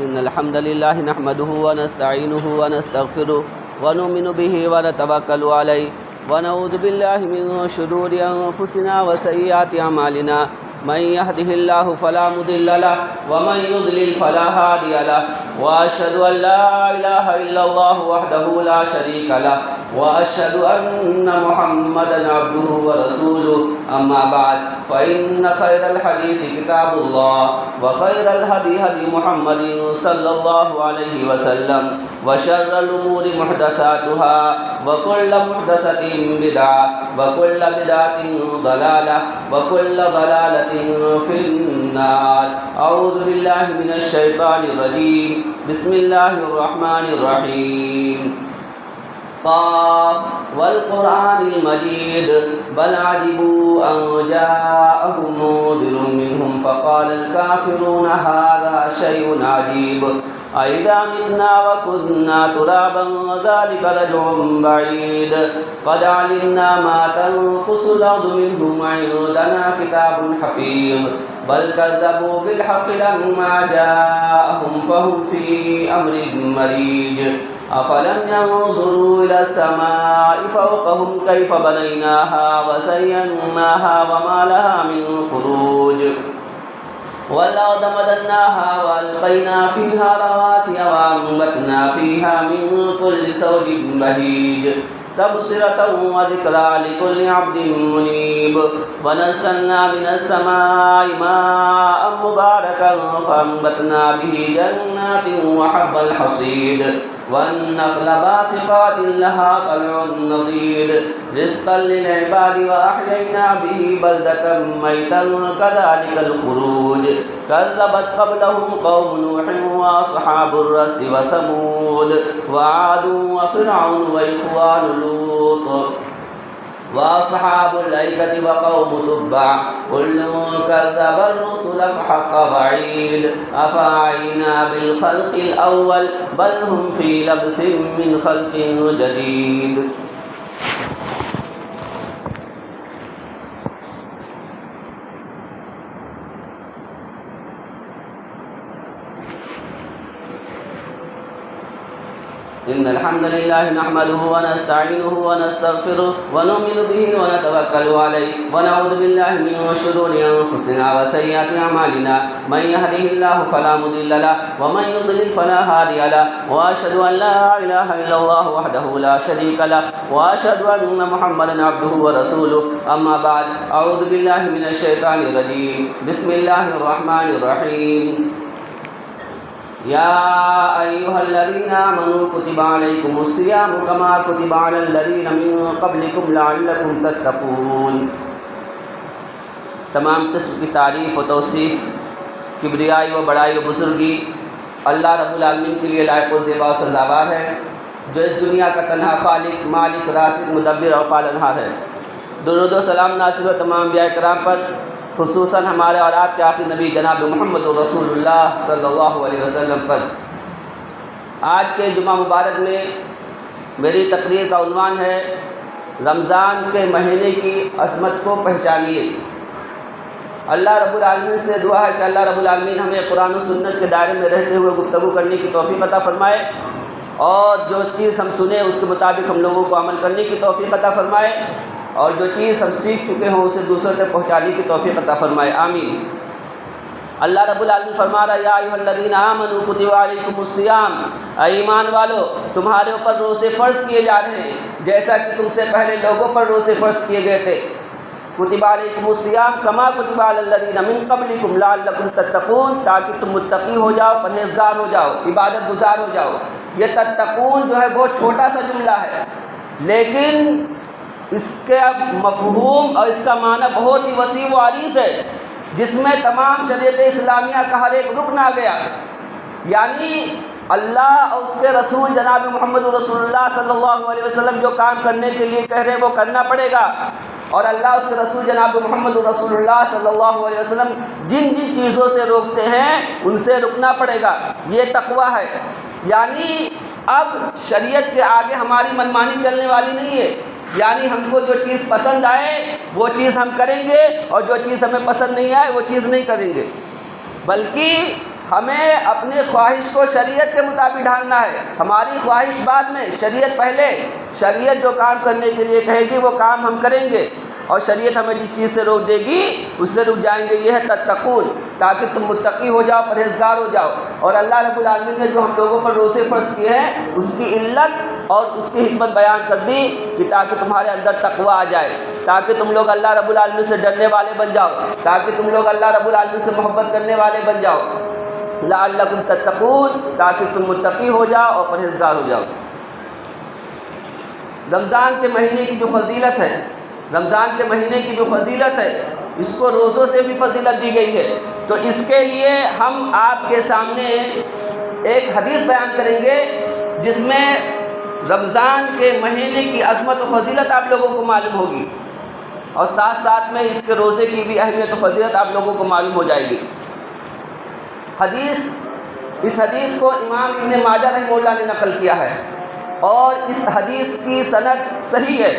إن الحمد لله نحمده ونستعينه ونستغفره ونؤمن به ونتوكل عليه ونعوذ بالله من شرور أنفسنا وسيئات أعمالنا من يهده الله فلا مضل له ومن يضلل فلا هادي له وأشهد أن لا إله إلا الله وحده لا شريك له وأشهد أن محمدا عبده ورسوله أما بعد فإن خير الحديث كتاب الله وخير الهدي هدي محمد صلى الله عليه وسلم وشر الأمور محدثاتها وكل محدثة بدعة وكل بدعة ضلالة وكل ضلالة في النار. أعوذ بالله من الشيطان الرجيم. بسم الله الرحمن الرحيم. قاف والقرآن المجيد بل عجبوا أن جاءهم منذر منهم فقال الكافرون هذا شيء عجيب أإذا متنا وكنا ترابا ذلك رجع بعيد قد علمنا ما تنقص الأرض منهم عندنا كتاب حفيظ بل كذبوا بالحق لما جاءهم فهم في أمر مريج أفلم ينظروا إلى السماء فوقهم كيف بنيناها وزيناها وما لها من فروج والأرض مددناها وألقينا فيها رواسي وأنبتنا فيها من كل زوج بهيج تبصرة وذكرى لكل عبد منيب ونزلنا من السماء ماء مباركا فأنبتنا به جنات وحب الحصيد والنخل باسقات لها طلع نضيد رزقا للعباد وأحيينا به بلدة ميتا كذلك الخروج كذبت قبلهم قوم نوح وأصحاب الرس وثمود وعاد وفرعون وإخوان لوط وأصحاب الأيكة وقوم تبع كل كذب الرسل فحق وعيد أفعينا بالخلق الأول بل هم في لبس من خلق جديد. إن الحمد لله نحمده ونستعينه ونستغفره ونؤمن به ونتوكل عليه ونعوذ بالله من شرور أنفسنا وسيئات أعمالنا من يهده الله فلا مضل له ومن يضلل فلا هادي له وأشهد أن لا إله إلا الله وحده لا شريك له وأشهد أن محمدا عبده ورسوله أما بعد أعوذ بالله من الشيطان الرجيم. بسم الله الرحمن الرحيم. يا أيها الذين آمنوا كتب عليكم الصيام كما كتب على الذين من قبلكم لعلكم تتقون. تمام قسم کی تعریف و توصیف، کبریائی و بڑائی و بزرگی اللہ رب العالمین کے لیے لائق و زیبا و سزاوار ہے، جو اس دنیا کا تنہا خالق، مالک، رازق، مدبر اور پالنہار ہے. درود و سلام نازل ہو تمام انبیاء کرام پر، خصوصاً ہمارے اور آپ کے آخری نبی جناب محمد رسول اللہ صلی اللہ علیہ وسلم پر. آج کے جمعہ مبارک میں میری تقریر کا عنوان ہے رمضان کے مہینے کی عظمت کو پہچانیے. اللہ رب العالمین سے دعا ہے کہ اللہ رب العالمین ہمیں قرآن و سنت کے دائرے میں رہتے ہوئے گفتگو کرنے کی توفیق عطا فرمائے، اور جو چیز ہم سنیں اس کے مطابق ہم لوگوں کو عمل کرنے کی توفیق عطا فرمائے، اور جو چیز ہم سیکھ چکے ہوں اسے دوسروں تک پہنچانے کی توفیق عطا فرمائے. آمین. اللہ رب العالمین فرما رہا ہے یا ایھا الذین آمنوا کتب علیکم الصیام، اے ایمان والو تمہارے اوپر روزے فرض کیے جا رہے ہیں جیسا کہ تم سے پہلے لوگوں پر روزے فرض کیے گئے تھے. کتب علیکم الصیام کما کتب علی الذین من قبلکم لعلکم تتقون، تاکہ تم متقی ہو جاؤ، پرہیزگار ہو جاؤ، عبادت گزار ہو جاؤ. یہ تتقون جو ہے بہت چھوٹا سا جملہ ہے، لیکن اس کے مفہوم اور اس کا معنی بہت ہی وسیع و عریض ہے، جس میں تمام شریعت اسلامیہ کا ہر ایک رکن آ گیا. یعنی اللہ اور اس کے رسول جناب محمد رسول اللہ صلی اللہ علیہ وسلم جو کام کرنے کے لیے کہہ رہے ہیں وہ کرنا پڑے گا، اور اللہ اس کے رسول جناب محمد رسول اللہ صلی اللہ علیہ وسلم جن جن چیزوں سے روکتے ہیں ان سے رکنا پڑے گا. یہ تقویٰ ہے. یعنی اب شریعت کے آگے ہماری منمانی چلنے والی نہیں ہے، یعنی ہم کو جو چیز پسند آئے وہ چیز ہم کریں گے اور جو چیز ہمیں پسند نہیں آئے وہ چیز نہیں کریں گے، بلکہ ہمیں اپنی خواہش کو شریعت کے مطابق ڈھالنا ہے. ہماری خواہش بعد میں، شریعت پہلے. شریعت جو کام کرنے کے لیے کہے گی وہ کام ہم کریں گے، اور شریعت ہمیں جس چیز سے روک دے گی اس سے رک جائیں گے. یہ ہے تتقون، تاکہ تم متقی ہو جاؤ، پرہیزگار ہو جاؤ. اور اللہ رب العالمین نے جو ہم لوگوں پر روزے فرض کیے ہیں اس کی علت اور اس کی حکمت بیان کر دی کہ تاکہ تمہارے اندر تقویٰ آ جائے، تاکہ تم لوگ اللہ رب العالمین سے ڈرنے والے بن جاؤ، تاکہ تم لوگ اللہ رب العالمین سے محبت کرنے والے بن جاؤ. لعلکم تتقون، تاکہ تم متقی ہو جاؤ اور پرہیزگار ہو جاؤ. رمضان کے مہینے کی جو فضیلت ہے، رمضان کے مہینے کی جو فضیلت ہے، اس کو روزوں سے بھی فضیلت دی گئی ہے. تو اس کے لیے ہم آپ کے سامنے ایک حدیث بیان کریں گے جس میں رمضان کے مہینے کی عظمت و فضیلت آپ لوگوں کو معلوم ہوگی، اور ساتھ ساتھ میں اس کے روزے کی بھی اہمیت و فضیلت آپ لوگوں کو معلوم ہو جائے گی. اس حدیث کو امام ابن ماجہ رحمہ اللہ نے نقل کیا ہے، اور اس حدیث کی سند صحیح ہے.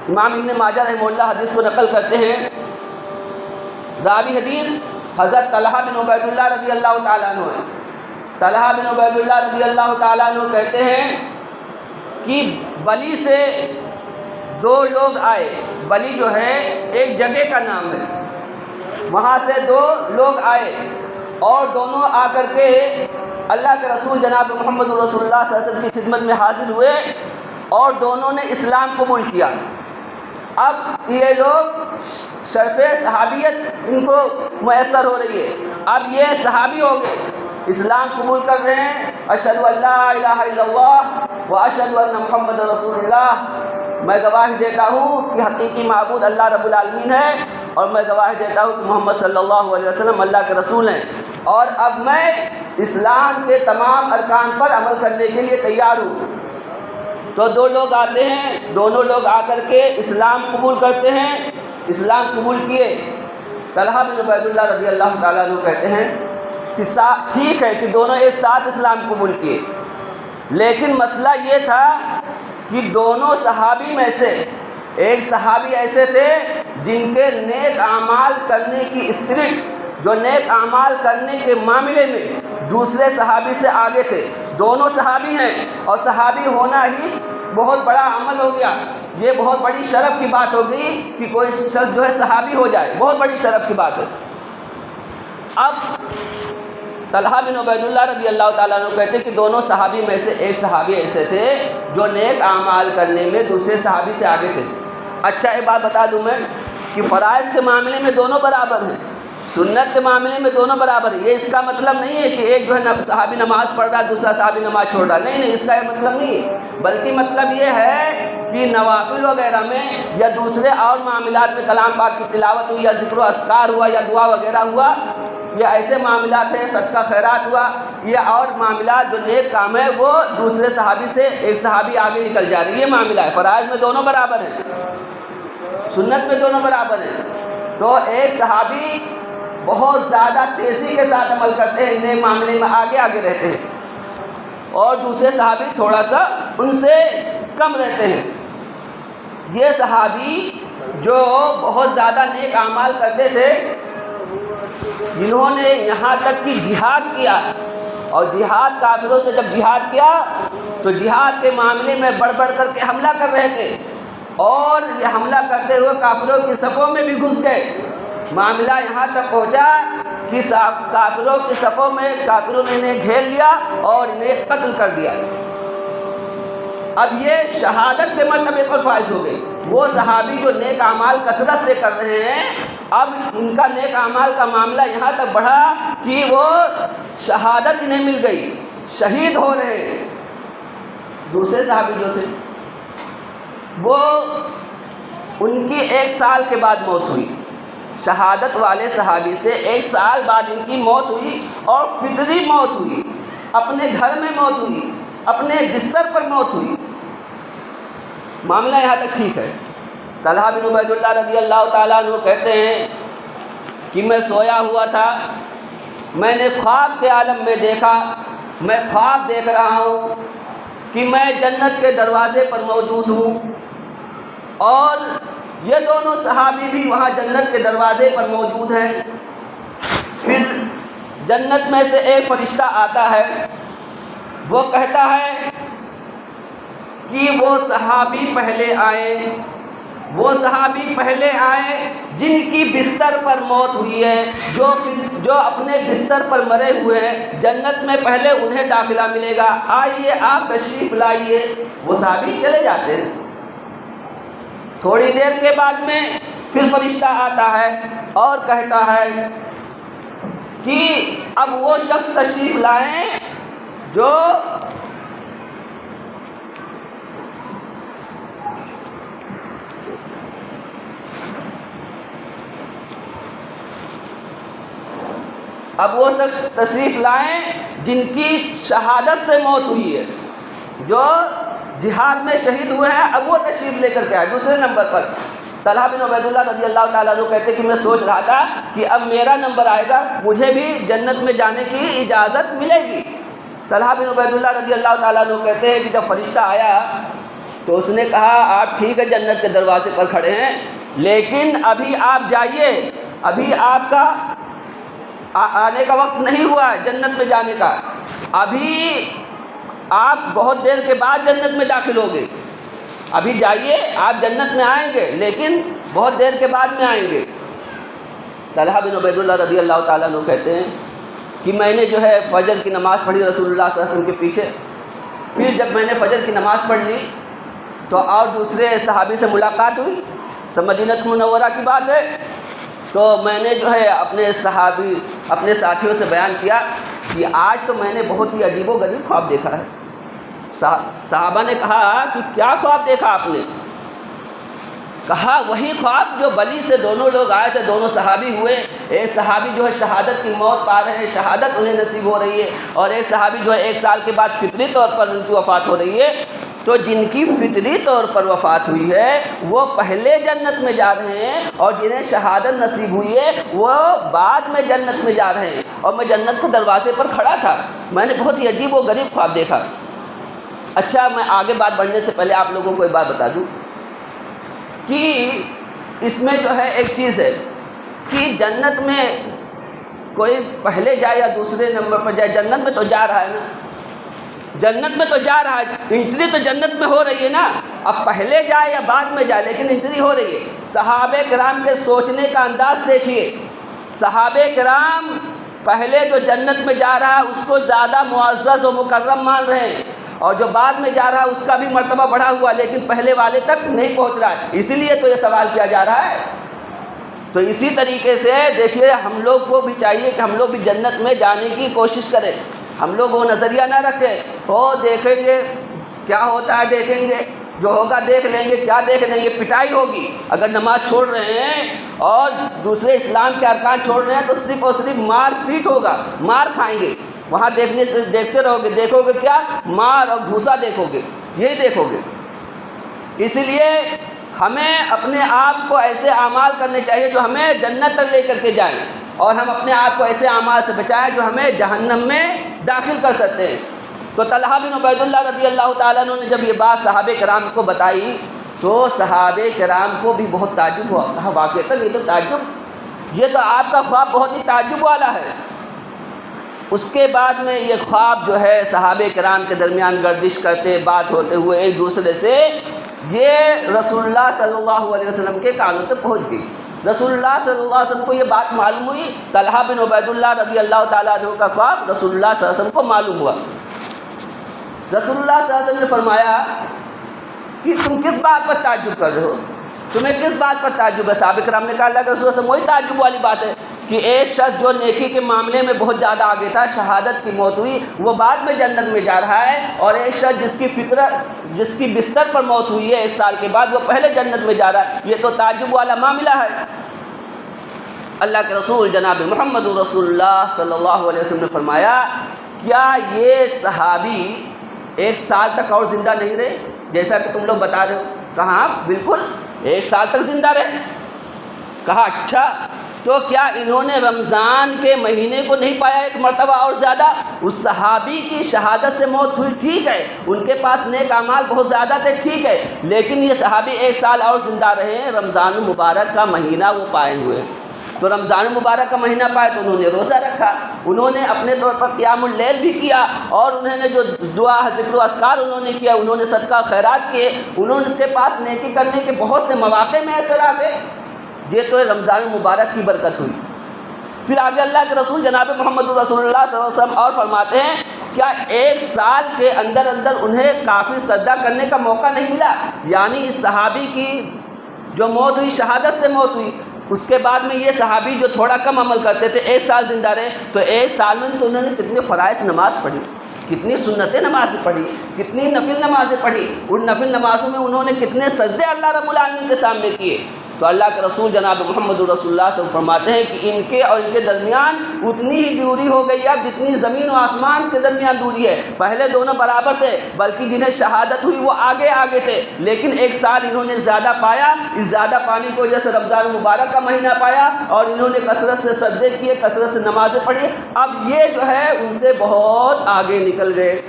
امام ابن ماجہ رحمہ اللہ حدیث کو نقل کرتے ہیں. راوی حدیث حضرت طلحہ بن عبید اللہ رضی اللہ تعالیٰ عنہ ہے. طلحہ بن عبید اللہ رضی اللہ تعالیٰ عنہ کہتے ہیں کہ بلی سے دو لوگ آئے. بلی جو ہے ایک جگہ کا نام ہے، وہاں سے دو لوگ آئے، اور دونوں آ کر کے اللہ کے رسول جناب محمد رسول اللہ صلی اللہ علیہ وسلم کی خدمت میں حاضر ہوئے، اور دونوں نے اسلام قبول کیا. اب یہ لوگ شرف صحابیت ان کو میسر ہو رہی ہے. اب یہ صحابی ہو گئے، اسلام قبول کر رہے ہیں. اشہد ان لا الہ الا اللہ و اشہد ان محمد رسول اللہ، میں گواہی دیتا ہوں کہ حقیقی معبود اللہ رب العالمین ہے، اور میں گواہی دیتا ہوں کہ محمد صلی اللہ علیہ وسلم اللہ کے رسول ہیں، اور اب میں اسلام کے تمام ارکان پر عمل کرنے کے لیے تیار ہوں. تو دو لوگ آتے ہیں، دونوں لوگ آ کر کے اسلام قبول کرتے ہیں. اسلام قبول کیے. طلحہ بن عبید اللہ رضی اللہ تعالیٰ عنہ کہتے ہیں کہ ٹھیک ہے کہ دونوں ایک ساتھ اسلام قبول کیے، لیکن مسئلہ یہ تھا کہ دونوں صحابی میں سے ایک صحابی ایسے تھے جن کے نیک اعمال کرنے کی اسپرٹ، جو نیک اعمال کرنے کے معاملے میں دوسرے صحابی سے آگے تھے. دونوں صحابی ہیں، اور صحابی ہونا ہی بہت بڑا عمل ہو گیا. یہ بہت بڑی شرف کی بات ہو گئی کہ کوئی شخص جو ہے صحابی ہو جائے، بہت بڑی شرف کی بات ہے. اب طلحہ بن عبید اللہ رضی اللہ تعالیٰ عنہ کہتے ہیں کہ دونوں صحابی میں سے ایک صحابی ایسے تھے جو نیک اعمال کرنے میں دوسرے صحابی سے آگے تھے. اچھا ایک بات بتا دوں میں کہ فرائض کے معاملے میں دونوں برابر ہیں، سنت کے معاملے میں دونوں برابر ہیں. یہ اس کا مطلب نہیں ہے کہ ایک جو ہے صحابی نماز پڑھ رہا ہے دوسرا صحابی نماز چھوڑ رہا ہے، نہیں، اس کا یہ مطلب نہیں ہے. بلکہ مطلب یہ ہے کہ نوافل وغیرہ میں یا دوسرے اور معاملات میں کلام پاک کی تلاوت ہوئی، یا ذکر و اذکار ہوا، یا دعا وغیرہ ہوا، یا ایسے معاملات ہیں، صدقہ خیرات ہوا، یا اور معاملات جو نیک کام ہے، وہ دوسرے صحابی سے ایک صحابی آگے نکل جا رہی ہے. یہ معاملہ ہے. فرائض میں دونوں برابر ہیں، سنت میں دونوں برابر ہیں. تو ایک صحابی بہت زیادہ تیزی کے ساتھ عمل کرتے ہیں، نئے معاملے میں آگے رہتے ہیں، اور دوسرے صحابی تھوڑا سا ان سے کم رہتے ہیں. یہ صحابی جو بہت زیادہ نیک اعمال کرتے تھے، جنہوں نے یہاں تک کہ جہاد کیا، اور جہاد کافروں سے جب جہاد کیا تو جہاد کے معاملے میں بڑھ کر کے حملہ کر رہے تھے، اور یہ حملہ کرتے ہوئے کافروں کی صفوں میں بھی گھس گئے. معاملہ یہاں تک پہنچا کہ کافروں کی صفوں میں کافروں نے انہیں گھیر لیا اور انہیں قتل کر دیا. اب یہ شہادت کے مرتبے پر فائز ہو گئی. وہ صحابی جو نیک اعمال کثرت سے کر رہے ہیں، اب ان کا نیک اعمال کا معاملہ یہاں تک بڑھا کہ وہ شہادت انہیں مل گئی، شہید ہو رہے ہیں. دوسرے صحابی جو تھے وہ ان کی 1 سال کے بعد موت ہوئی. شہادت والے صحابی سے 1 سال بعد ان کی موت ہوئی، اور فطری موت ہوئی، اپنے گھر میں موت ہوئی، اپنے بستر پر موت ہوئی. معاملہ یہاں تک ٹھیک ہے. طلحہ بن عبید اللہ رضی اللہ تعالیٰ عنہ کہتے ہیں کہ میں سویا ہوا تھا، میں نے خواب کے عالم میں دیکھا، میں خواب دیکھ رہا ہوں کہ میں جنت کے دروازے پر موجود ہوں، اور یہ دونوں صحابی بھی وہاں جنت کے دروازے پر موجود ہیں. پھر جنت میں سے ایک فرشتہ آتا ہے، وہ کہتا ہے کہ وہ صحابی پہلے آئے جن کی بستر پر موت ہوئی ہے، جو اپنے بستر پر مرے ہوئے ہیں، جنت میں پہلے انہیں داخلہ ملے گا، آئیے آپ تشریف لائیے۔ وہ صحابی چلے جاتے ہیں۔ تھوڑی دیر کے بعد میں پھر فرشتہ آتا ہے اور کہتا ہے کہ اب وہ شخص تشریف لائیں جو جن کی شہادت سے موت ہوئی ہے، جو جہاد میں شہید ہوئے ہیں، اب وہ تشریف لے کر کے آئے۔ دوسرے نمبر پر طلحہ بن عبید اللہ رضی اللہ تعالیٰ عنہ کہتے کہ میں سوچ رہا تھا کہ اب میرا نمبر آئے گا، مجھے بھی جنت میں جانے کی اجازت ملے گی۔ طلحہ بن عبید اللہ رضی اللہ تعالیٰ عنہ کہتے ہیں کہ جب فرشتہ آیا تو اس نے کہا آپ ٹھیک ہے جنت کے دروازے پر کھڑے ہیں، لیکن ابھی آپ جائیے، ابھی آپ کا آنے کا وقت نہیں ہوا ہے جنت میں جانے کا، ابھی آپ بہت دیر کے بعد جنت میں داخل ہوگے، ابھی جائیے، آپ جنت میں آئیں گے لیکن بہت دیر کے بعد میں آئیں گے۔ طلحہ بن عبید اللہ رضی اللہ تعالیٰ عنہ کہتے ہیں کہ میں نے جو ہے فجر کی نماز پڑھی رسول اللہ صلی اللہ علیہ وسلم کے پیچھے، پھر جب میں نے فجر کی نماز پڑھ لی تو اور دوسرے صحابی سے ملاقات ہوئی، سب مدینہ منورہ کی بات ہے، تو میں نے جو ہے اپنے ساتھیوں سے بیان کیا کہ آج تو میں نے بہت ہی عجیب و غریب خواب دیکھا ہے۔ صحابہ نے کہا کہ کیا خواب دیکھا آپ نے؟ کہا وہی خواب جو بلی سے دونوں لوگ آئے تھے، دونوں صحابی ہوئے، ایک صحابی جو ہے شہادت کی موت پا رہے ہیں، شہادت انہیں نصیب ہو رہی ہے، اور ایک صحابی جو ہے 1 سال کے بعد فطری طور پر ان کی وفات ہو رہی ہے۔ تو جن کی فطری طور پر وفات ہوئی ہے وہ پہلے جنت میں جا رہے ہیں، اور جنہیں شہادت نصیب ہوئی ہے وہ بعد میں جنت میں جا رہے ہیں، اور میں جنت کے دروازے پر کھڑا تھا، میں نے بہت ہی عجیب و غریب خواب دیکھا۔ اچھا، میں آگے بات بڑھنے سے پہلے آپ لوگوں کو ایک بات بتا دوں کہ اس میں جو ہے ایک چیز ہے کہ جنت میں کوئی پہلے جائے یا دوسرے نمبر پر جائے، جنت میں تو جا رہا ہے نا، جنت میں تو جا رہا ہے، انٹری تو جنت میں ہو رہی ہے نا، اب پہلے جائے یا بعد میں جائے لیکن انٹری ہو رہی ہے۔ صحابہ کرام کے سوچنے کا انداز دیکھیے، صحابہ کرام پہلے جو جنت میں جا رہا ہے اس کو زیادہ معزز و مکرم مان رہے ہیں، اور جو بعد میں جا رہا ہے اس کا بھی مرتبہ بڑھا ہوا، لیکن پہلے والے تک نہیں پہنچ رہا ہے، اسی لیے تو یہ سوال کیا جا رہا ہے۔ تو اسی طریقے سے دیکھیے ہم لوگ کو بھی چاہیے کہ ہم لوگ بھی جنت میں جانے کی کوشش کریں، ہم لوگ وہ نظریہ نہ رکھیں دیکھیں گے کیا ہوتا ہے، دیکھیں گے جو ہوگا دیکھ لیں گے، کیا دیکھ لیں گے، پٹائی ہوگی اگر نماز چھوڑ رہے ہیں اور دوسرے اسلام کے ارکان چھوڑ رہے ہیں تو صرف اور صرف مار پیٹ ہوگا، مار کھائیں گے، وہاں دیکھنے سے دیکھتے رہو گے، دیکھو گے کیا، مار اور گھوسا دیکھو گے، یہی دیکھو گے۔ اس لیے ہمیں اپنے آپ کو ایسے اعمال کرنے چاہیے جو ہمیں جنت تک لے کر کے جائیں، اور ہم اپنے آپ کو ایسے اعمال سے بچائیں جو ہمیں جہنم میں داخل کر سکتے ہیں۔ تو طلحہ بن عبید اللہ رضی اللہ تعالیٰ عنہ نے جب یہ بات صحابہ کرام کو بتائی تو صحابہ کرام کو بھی بہت تعجب ہوا، کہا واقعتاً یہ تو تعجب، یہ تو آپ کا خواب بہت ہی تعجب والا ہے۔ اس کے بعد میں یہ خواب جو ہے صحابہ کرام کے درمیان گردش کرتے، بات ہوتے ہوئے ایک دوسرے سے یہ رسول اللہ صلی اللہ علیہ وسلم کے کانوں تک پہنچ گئی۔ رسول اللہ صلی اللہ علیہ وسلم کو یہ بات معلوم ہوئی، طلحہ بن عبید اللہ رضی اللہ تعالیٰ عنہ کا خواب رسول اللہ صلی اللہ علیہ وسلم کو معلوم ہوا۔ رسول اللہ صلی اللہ علیہ وسلم نے فرمایا کہ تم کس بات پر تعجب کر رہے ہو، تمہیں کس بات پر تعجب ہے؟ صحابہ کرام نے کہا اللہ کے رسول صلی اللہ علیہ وسلم وہی تعجب والی بات ہے کہ ایک شخص جو نیکی کے معاملے میں بہت زیادہ آگے تھا، شہادت کی موت ہوئی، وہ بعد میں جنت میں جا رہا ہے، اور ایک شخص جس کی بستر پر موت ہوئی ہے 1 سال کے بعد، وہ پہلے جنت میں جا رہا ہے، یہ تو تعجب والا معاملہ ہے۔ اللہ کے رسول جناب محمد رسول اللہ صلی اللہ علیہ وسلم نے فرمایا کیا یہ صحابی 1 سال تک اور زندہ نہیں رہے جیسا کہ تم لوگ بتا رہے ہو؟ کہا بالکل 1 سال تک زندہ رہے۔ کہا اچھا، تو کیا انہوں نے رمضان کے مہینے کو نہیں پایا 1 مرتبہ اور زیادہ؟ اس صحابی کی شہادت سے موت ہوئی، ٹھیک ہے، ان کے پاس نیک اعمال بہت زیادہ تھے، ٹھیک ہے، لیکن یہ صحابی 1 سال اور زندہ رہے ہیں، رمضان المبارک کا مہینہ وہ پائے ہوئے۔ تو رمضان مبارک کا مہینہ پائے تو انہوں نے روزہ رکھا، انہوں نے اپنے طور پر قیام اللیل بھی کیا، اور انہوں نے جو دعا ذکر و اذکار انہوں نے کیا، انہوں نے صدقہ خیرات کیے، انہوں کے پاس نیکی کرنے کے بہت سے مواقع میسر آ گئے۔ یہ تو رمضان مبارک کی برکت ہوئی۔ پھر آگے اللہ کے رسول جناب محمد رسول اللہ صلی اللہ علیہ وسلم اور فرماتے ہیں کیا ایک سال کے اندر انہیں کافی سجدہ کرنے کا موقع نہیں ملا؟ یعنی اس صحابی کی جو موت ہوئی شہادت سے موت ہوئی، اس کے بعد میں یہ صحابی جو تھوڑا کم عمل کرتے تھے ایک سال زندہ رہے، تو ایک سال میں تو انہوں نے کتنے فرائض نماز پڑھی، کتنی سنتیں نمازیں پڑھی، کتنی نفل نمازیں پڑھی، ان نفل نمازوں میں انہوں نے کتنے سجدے اللہ رب العالمین کے سامنے کیے۔ تو اللہ کے رسول جناب محمد رسول اللہ صلی اللہ علیہ وسلم فرماتے ہیں کہ ان کے اور ان کے درمیان اتنی ہی دوری ہو گئی اب جتنی زمین و آسمان کے درمیان دوری ہے۔ پہلے دونوں برابر تھے، بلکہ جنہیں شہادت ہوئی وہ آگے تھے، لیکن ایک سال انہوں نے زیادہ پایا۔ اس زیادہ پانے کی وجہ سے رمضان مبارک کا مہینہ پایا، اور انہوں نے کثرت سے سجدے کیے، کثرت سے نمازیں پڑھی، اب یہ جو ہے ان سے بہت آگے نکل گئے۔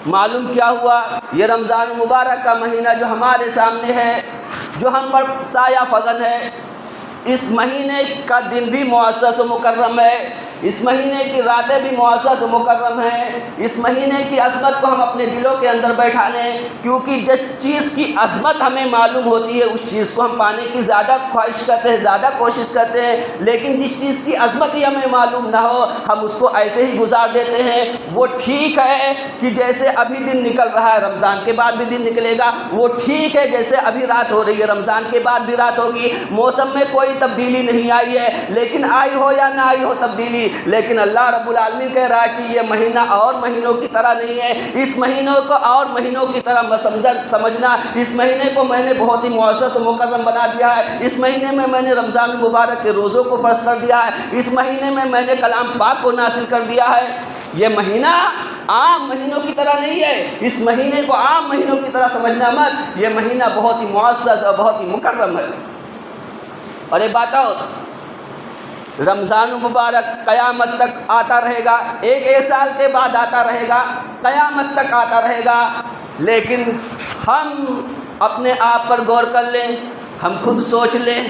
معلوم کیا ہوا؟ یہ رمضان مبارک کا مہینہ جو ہمارے سامنے ہے، جو ہم پر سایہ فغن ہے، اس مہینے کا دن بھی معزز و مکرم ہے، اس مہینے کی راتیں بھی معزز و مکرم ہیں۔ اس مہینے کی عظمت کو ہم اپنے دلوں کے اندر بیٹھا لیں، کیونکہ جس چیز کی عظمت ہمیں معلوم ہوتی ہے اس چیز کو ہم پانے کی زیادہ خواہش کرتے ہیں، زیادہ کوشش کرتے ہیں، لیکن جس چیز کی عظمت ہی ہمیں معلوم نہ ہو ہم اس کو ایسے ہی گزار دیتے ہیں۔ وہ ٹھیک ہے کہ جیسے ابھی دن نکل رہا ہے رمضان کے بعد بھی دن نکلے گا، وہ ٹھیک ہے جیسے ابھی رات ہو رہی ہے رمضان کے بعد بھی رات ہوگی، موسم میں کوئی تبدیلی نہیں آئی ہے، لیکن آئی ہو یا نہ آئی ہو تبدیلی، لیکن اللہ رب العالمین کہہ رہا ہے کہ یہ مہینہ اور مہینوں کی طرح نہیں ہے، اس مہینوں کو اور مہینوں کی طرح سمجھنا، اس مہینے کو میں نے بہت ہی معزز و مکرم بنا دیا ہے، اس مہینے میں نے رمضان المبارک کے روزوں کو فرض کر دیا ہے، اس مہینے میں نے کلام پاک کو نازل کر دیا ہے۔ یہ مہینہ عام مہینوں کی طرح نہیں ہے، اس مہینے کو عام مہینوں کی طرح سمجھنا مت، یہ مہینہ بہت ہی معزز اور بہت ہی مکرم ہے۔ اور یہ بتاؤ رمضان المبارک قیامت تک آتا رہے گا، ایک سال کے بعد آتا رہے گا، قیامت تک آتا رہے گا، لیکن ہم اپنے آپ پر غور کر لیں، ہم خود سوچ لیں،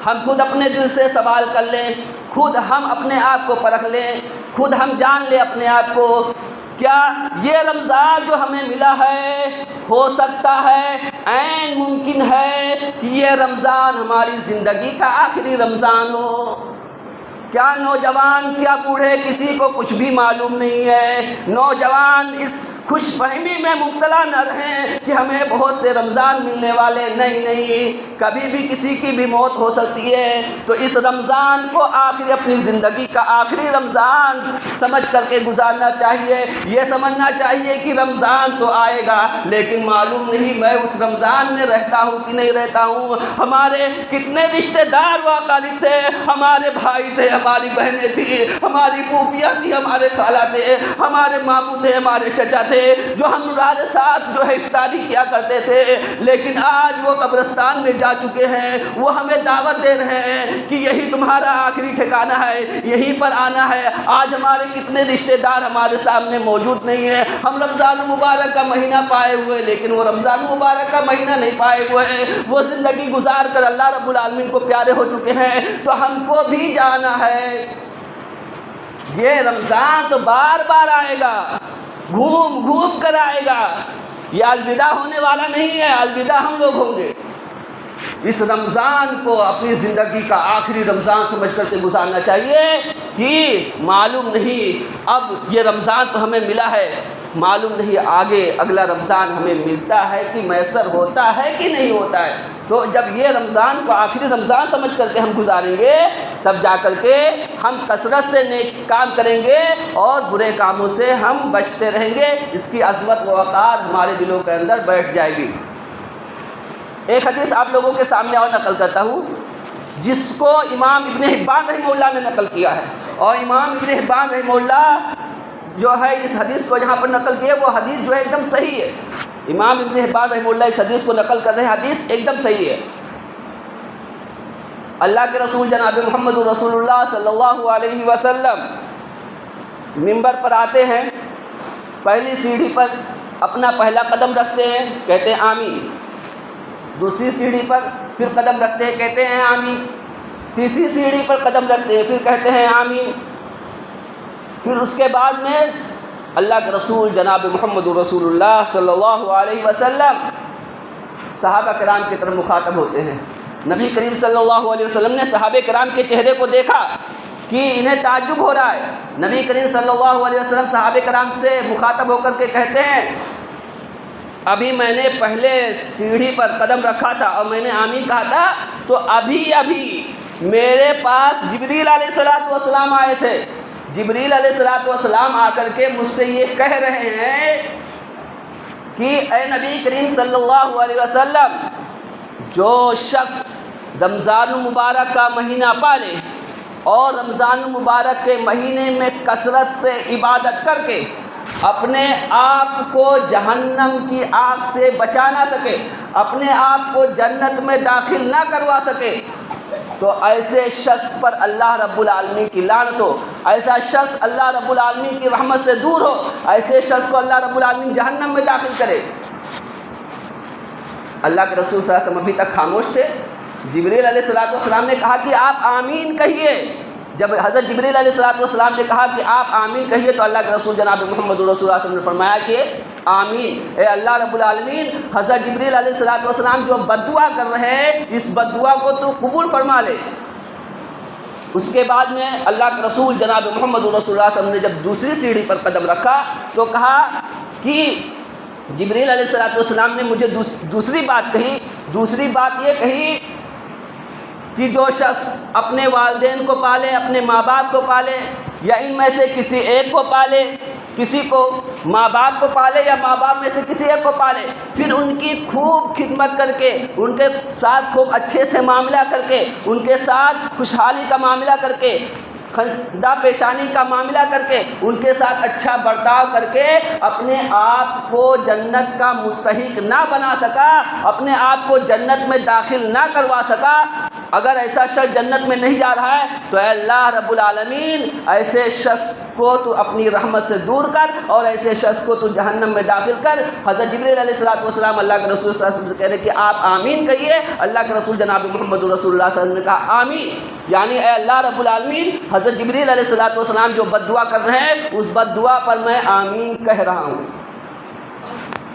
ہم خود اپنے دل سے سوال کر لیں، خود ہم اپنے آپ کو پرکھ لیں، خود ہم جان لیں اپنے آپ کو، کیا یہ رمضان جو ہمیں ملا ہے ہو سکتا ہے، عین ممکن ہے کہ یہ رمضان ہماری زندگی کا آخری رمضان ہو؟ کیا نوجوان کیا بوڑھے کسی کو کچھ بھی معلوم نہیں ہے، نوجوان اس خوش فہمی میں مبتلا نہ رہیں کہ ہمیں بہت سے رمضان ملنے والے، نہیں، کبھی بھی کسی کی بھی موت ہو سکتی ہے، تو اس رمضان کو آخری اپنی زندگی کا آخری رمضان سمجھ کر کے گزارنا چاہیے۔ یہ سمجھنا چاہیے کہ رمضان تو آئے گا لیکن معلوم نہیں میں اس رمضان میں رہتا ہوں کہ نہیں رہتا ہوں۔ ہمارے کتنے رشتہ دار و اقارب تھے، ہمارے بھائی تھے، ہماری بہنیں تھیں، ہماری پھوپھیاں تھیں، ہمارے خالہ تھے، ہمارے ماموں تھے، ہمارے چچا تھے، جو ہمارے ساتھ جو ہے افطاری کیا کرتے تھے، لیکن آج وہ قبرستان میں جا چکے ہیں، وہ ہمیں دعوت دے رہے ہیں کہ یہی تمہارا آخری ٹھکانہ ہے، یہیں پر آنا ہے۔ آج ہمارے کتنے رشتہ دار ہمارے سامنے موجود نہیں ہیں، ہم رمضان المبارک کا مہینہ پائے ہوئے لیکن وہ رمضان المبارک کا مہینہ نہیں پائے ہوئے ہیں، وہ زندگی گزار کر اللہ رب العالمین کو پیارے ہو چکے ہیں۔ تو ہم کو بھی جانا ہے، یہ رمضان تو بار بار آئے گا، گھوم کر آئے گا، یہ الوداع ہونے والا نہیں ہے، الوداع ہم لوگ ہوں گے۔ اس رمضان کو اپنی زندگی کا آخری رمضان سمجھ کر کے گزارنا چاہیے کہ معلوم نہیں اب یہ رمضان تو ہمیں ملا ہے، معلوم نہیں آگے اگلا رمضان ہمیں ملتا ہے کہ میسر ہوتا ہے کہ نہیں ہوتا ہے۔ تو جب یہ رمضان کو آخری رمضان سمجھ کر کے ہم گزاریں گے تب جا کر کے ہم کثرت سے نیک کام کریں گے اور برے کاموں سے ہم بچتے رہیں گے، اس کی عظمت و وقار ہمارے دلوں کے اندر بیٹھ جائے گی۔ ایک حدیث آپ لوگوں کے سامنے اور نقل کرتا ہوں جس کو امام ابن حبان رحمہ اللہ نے نقل کیا ہے، اور امام ابن حبان رحمہ اللہ جو ہے اس حدیث کو جہاں پر نقل کیا وہ حدیث جو ہے ایک دم صحیح ہے۔ امام ابن حبان رحمہ اللہ اس حدیث کو نقل کر رہے ہیں، حدیث ایک دم صحیح ہے۔ اللہ کے رسول جناب محمد رسول اللہ صلی اللہ علیہ وسلم منبر پر آتے ہیں، پہلی سیڑھی پر اپنا پہلا قدم رکھتے ہیں، کہتے ہیں آمین، دوسری سیڑھی پر پھر قدم رکھتے ہیں، کہتے ہیں آمین، تیسری سیڑھی پر قدم رکھتے ہیں، پھر کہتے ہیں آمین۔ پھر اس کے بعد میں اللہ کے رسول جناب محمد رسول اللہ صلی اللہ علیہ وسلم صحابہ کرام کی طرف مخاطب ہوتے ہیں۔ نبی کریم صلی اللہ علیہ وسلم نے صحابہ کرام کے چہرے کو دیکھا کہ انہیں تعجب ہو رہا ہے۔ نبی کریم صلی اللہ علیہ وسلم صحابہ کرام سے مخاطب ہو کر کے کہتے ہیں ابھی میں نے پہلے سیڑھی پر قدم رکھا تھا اور میں نے آمین کہا تھا تو ابھی میرے پاس جبریل علیہ السلام آئے تھے۔ جبریل علیہ السلام آ کر کے مجھ سے یہ کہہ رہے ہیں کہ اے نبی کریم صلی اللہ علیہ وسلم، جو شخص رمضان المبارک کا مہینہ پالے اور رمضان المبارک کے مہینے میں کثرت سے عبادت کر کے اپنے آپ کو جہنم کی آگ سے بچا نہ سکے، اپنے آپ کو جنت میں داخل نہ کروا سکے، تو ایسے شخص پر اللہ رب العالمین کی لعنت ہو، ایسا شخص اللہ رب العالمین کی رحمت سے دور ہو، ایسے شخص کو اللہ رب العالمین جہنم میں داخل کرے۔ اللہ کے رسول صلی اللہ علیہ وسلم ابھی تک خاموش تھے۔ جبریل علیہ السلام نے کہا کہ آپ آمین کہیے۔ جب حضرت جبریل علیہ السلام نے کہا کہ آپ آمین کہیے تو اللہ کے رسول جناب محمد رسول اللہ صلی اللہ علیہ وسلم نے فرمایا کہ آمین، اے اللہ رب العالمین، حضرت جبریل علیہ السلام جو بددعا کر رہے ہیں اس بددعا کو تو قبول فرما لے۔ اس کے بعد میں اللہ کے رسول جناب محمد رسول اللہ صلی اللہ علیہ وسلم نے جب دوسری سیڑھی پر قدم رکھا تو کہا کہ جبریل علیہ السلام نے مجھے دوسری بات کہی۔ دوسری بات یہ کہی کہ جو شخص اپنے والدین کو پالے، اپنے ماں باپ کو پالے، یا ان میں سے کسی ایک کو پالے، کسی کو ماں باپ کو پالے یا ماں باپ میں سے کسی ایک کو پالے، پھر ان کی خوب خدمت کر کے، ان کے ساتھ خوب اچھے سے معاملہ کر کے، ان کے ساتھ خوشحالی کا معاملہ کر کے، خندہ پیشانی کا معاملہ کر کے، ان کے ساتھ اچھا برتاؤ کر کے اپنے آپ کو جنت کا مستحق نہ بنا سکا، اپنے آپ کو جنت میں داخل نہ کروا سکا، اگر ایسا شخص جنت میں نہیں جا رہا ہے تو اے اللہ رب العالمین ایسے شخص کو تو اپنی رحمت سے دور کر اور ایسے شخص کو تو جہنم میں داخل کر۔ حضرت جبریل علیہ السلام اللہ کے رسول صلی اللہ علیہ وسلم سے کہہ رہے کہ آپ آمین کہیے۔ اللہ کے رسول جناب محمد رسول اللہ صلی اللہ علیہ وسلم نے کہا آمین، یعنی اے اللہ رب العالمین، حضرت جبریل علیہ السلام جو بد دعا کر رہے ہیں اس بد دعا پر میں آمین کہہ رہا ہوں۔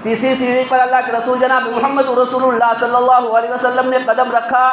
تیسری سیڑھی پر اللہ کے رسول جناب محمد رسول اللہ صلی اللہ علیہ وسلم نے قدم رکھا۔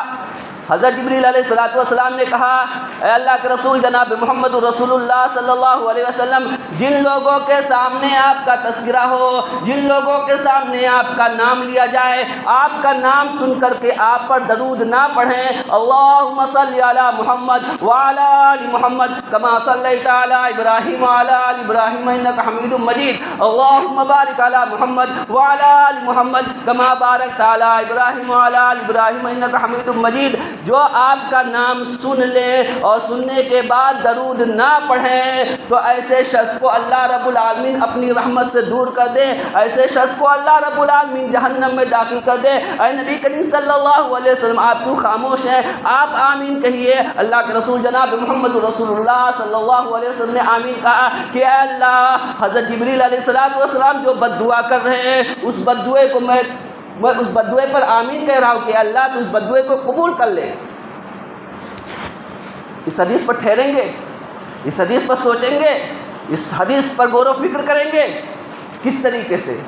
حضرت جبریل علیہ السلام نے کہا اے اللہ کے رسول جناب محمد رسول اللہ صلی اللہ علیہ وسلم، جن لوگوں کے سامنے آپ کا تذکرہ ہو، جن لوگوں کے سامنے آپ کا نام لیا جائے، آپ کا نام سن کر کے آپ پر درود نہ پڑھیں، اللہم صلی علی محمد وعلی آل محمد کما صلیت علی ابراہیم وعلی آل ابراہیم انک حمید مجید، اللہم بارک علی محمد وعلی آل محمد کما بارکت علی ابراہیم وعلی آل ابراہیم انک حمید مجید۔ جو آپ کا نام سن لے اور سننے کے بعد درود نہ پڑھیں تو ایسے شخص کو اللہ رب العالمین اپنی رحمت سے دور کر دے، ایسے شخص کو اللہ رب العالمین جہنم میں داخل کر دے۔ اے نبی کریم صلی اللہ علیہ وسلم، آپ کیوں خاموش ہیں؟ آپ آمین کہیے۔ اللہ کے رسول جناب محمد رسول اللہ صلی اللہ علیہ وسلم نے آمین کہا کہ اے اللہ، حضرت جبریل علیہ السلام جو بد دعا کر رہے ہیں اس بد دعے کو میں اس بددعے پر آمین کہہ رہا ہوں کہ اللہ تو اس بددعے کو قبول کر لے۔ اس حدیث پر ٹھہریں گے، اس حدیث پر سوچیں گے، اس حدیث پر غور و فکر کریں گے کس طریقے سے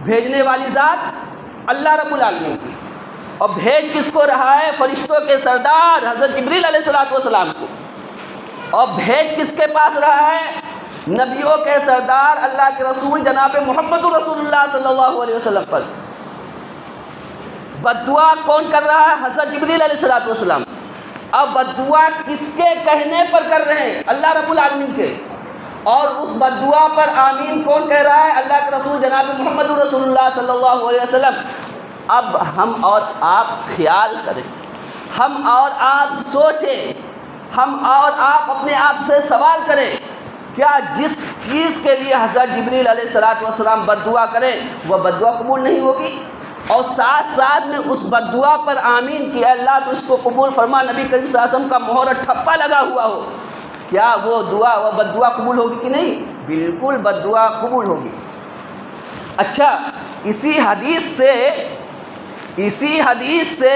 بھیجنے والی ذات اللہ رب العالمین کی، اور بھیج کس کو رہا ہے؟ فرشتوں کے سردار حضرت جبریل علیہ السلام کو۔ اور بھیج کس کے پاس رہا ہے؟ نبیوں کے سردار اللہ کے رسول جناب محمد رسول اللہ صلی اللہ علیہ وسلم پر۔ بد دعا کون کر رہا ہے؟ حضرت جبریل علیہ السلام۔ اب بد دعا کس کے کہنے پر کر رہے ہیں؟ اللہ رب العالمین کے۔ اور اس بد دعا پر آمین کون کہہ رہا ہے؟ اللہ کے رسول جناب محمد رسول اللہ صلی اللہ علیہ وسلم۔ اب ہم اور آپ خیال کریں، ہم اور آپ سوچیں، ہم اور آپ اپنے آپ سے سوال کریں، کیا جس چیز کے لیے حضرت جبریل علیہ السلام بد دعا کریں وہ بد دعا قبول نہیں ہوگی؟ اور ساتھ ساتھ میں اس بد دعا پر آمین کہ اللہ تو اس کو قبول فرما، نبی کریم صلی اللہ علیہ وسلم کا مہر ٹھپا لگا ہوا ہو، کیا وہ دعا وہ بد دعا قبول ہوگی کہ نہیں؟ بالکل بد دعا قبول ہوگی۔ اچھا، اسی حدیث سے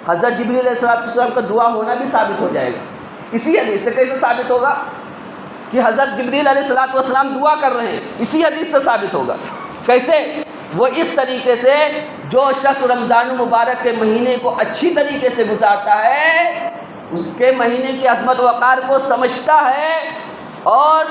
حضرت جبریل علیہ السلام کا دعا ہونا بھی ثابت ہو جائے گا۔ اسی حدیث سے کیسے ثابت ہوگا کہ حضرت جبریل علیہ السلام دعا کر رہے ہیں؟ اسی حدیث سے ثابت ہوگا۔ کیسے؟ وہ اس طریقے سے جو شخص رمضان المبارک کے مہینے کو اچھی طریقے سے گزارتا ہے، اس کے مہینے کی عظمت و وقار کو سمجھتا ہے، اور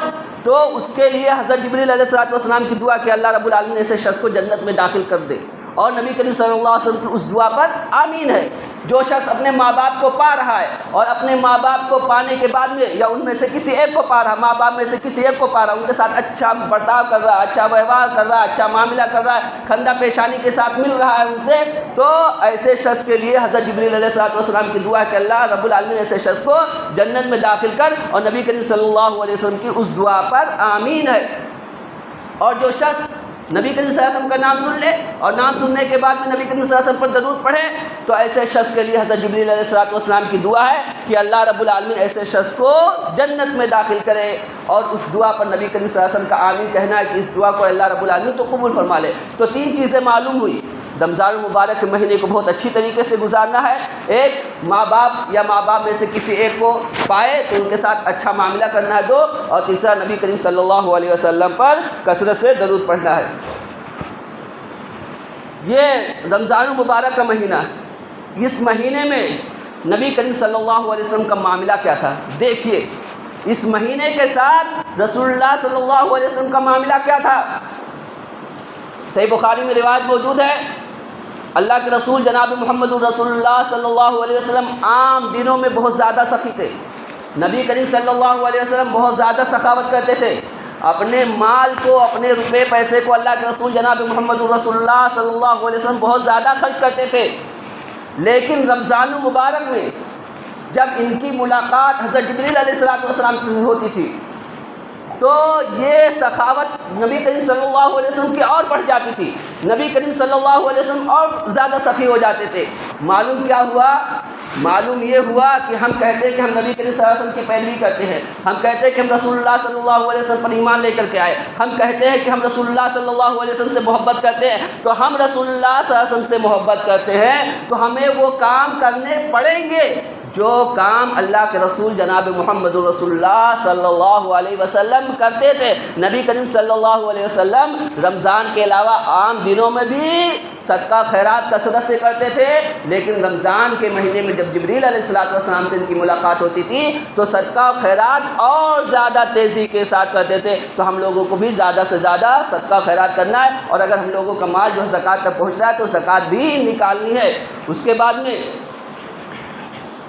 تو اس کے لیے حضرت جبریل علیہ السلام کی دعا کہ اللہ رب العالمین ایسے شخص کو جنت میں داخل کر دے، اور نبی کریم صلی اللہ علیہ وسلم کی اس دعا پر آمین ہے۔ جو شخص اپنے ماں باپ کو پا رہا ہے اور اپنے ماں باپ کو پانے کے بعد میں یا ان میں سے کسی ایک کو پا رہا، ماں باپ میں سے کسی ایک کو پا رہا، ان کے ساتھ اچھا برتاؤ کر رہا ہے، اچھا ویوہار کر رہا ہے، اچھا معاملہ کر رہا ہے، خندہ پیشانی کے ساتھ مل رہا ہے ان سے، تو ایسے شخص کے لیے حضرت جبریل علیہ السلام کی دعا ہے کہ اللہ رب العالمین ایسے شخص کو جنت میں داخل کر، اور نبی کریم صلی اللہ علیہ وسلم کی اس دعا پر آمین ہے۔ اور جو شخص نبی کریم صلی اللہ علیہ وسلم کا نام سن لے اور نام سننے کے بعد میں نبی کریم صلی اللہ علیہ وسلم پر درود پڑھے، تو ایسے شخص کے لیے حضرت جبریل علیہ السلام کی دعا ہے کہ اللہ رب العالمین ایسے شخص کو جنت میں داخل کرے، اور اس دعا پر نبی کریم صلی اللہ علیہ وسلم کا آمین کہنا ہے کہ اس دعا کو اللہ رب العالمین تو قبول فرما لے۔ تو تین چیزیں معلوم ہوئی۔ رمضان المبارک کے مہینے کو بہت اچھی طریقے سے گزارنا ہے، ایک ماں باپ یا ماں باپ میں سے کسی ایک کو پائے تو ان کے ساتھ اچھا معاملہ کرنا ہے، دو، اور تیسرا نبی کریم صلی اللہ علیہ وسلم پر کثرت سے درود پڑھنا ہے۔ یہ رمضان المبارک کا مہینہ، اس مہینے میں نبی کریم صلی اللہ علیہ وسلم کا معاملہ کیا تھا؟ دیکھیے اس مہینے کے ساتھ رسول اللہ صلی اللہ علیہ وسلم کا معاملہ کیا تھا۔ صحیح بخاری میں روایت موجود ہے، اللہ کے رسول جناب محمد رسول اللہ صلی اللہ علیہ وسلم عام دنوں میں بہت زیادہ سخی تھے۔ نبی کریم صلی اللہ علیہ وسلم بہت زیادہ سخاوت کرتے تھے، اپنے مال کو، اپنے روپے پیسے کو اللہ کے رسول جناب محمد رسول اللہ صلی اللہ علیہ وسلم بہت زیادہ خرچ کرتے تھے۔ لیکن رمضان المبارک میں جب ان کی ملاقات حضرت جبریل علیہ السلام سے ہوتی تھی تو یہ سخاوت نبی کریم صلی اللہ علیہ وسلم کی اور بڑھ جاتی تھی، نبی کریم صلی اللہ علیہ وسلم اور زیادہ سخی ہو جاتے تھے۔ معلوم کیا ہوا؟ معلوم یہ ہوا کہ ہم کہتے ہیں کہ ہم نبی کریم صلی اللہ علیہ وسلم کی پیروی کرتے ہیں، ہم کہتے ہیں کہ ہم رسول اللہ صلی اللہ علیہ وسلم پر ایمان لے کر کے آئے، ہم کہتے ہیں کہ ہم رسول اللہ صلی اللہ علیہ وسلم سے محبت کرتے ہیں، تو ہم رسول اللہ صلی اللہ علیہ وسلم سے محبت کرتے ہیں تو ہمیں وہ کام کرنے پڑیں گے جو کام اللہ کے رسول جناب محمد رسول اللہ صلی اللہ علیہ وسلم کرتے تھے۔ نبی کریم صلی اللہ علیہ وسلم رمضان کے علاوہ عام دنوں میں بھی صدقہ خیرات کثرت سے کرتے تھے، لیکن رمضان کے مہینے میں جب جبریل علیہ السلام سے ان کی ملاقات ہوتی تھی تو صدقہ خیرات اور زیادہ تیزی کے ساتھ کرتے تھے۔ تو ہم لوگوں کو بھی زیادہ سے زیادہ صدقہ خیرات کرنا ہے، اور اگر ہم لوگوں کا مال جو ہے زکوٰۃ تک پہنچ رہا ہے تو زکوٰۃ بھی نکالنی ہے۔ اس کے بعد میں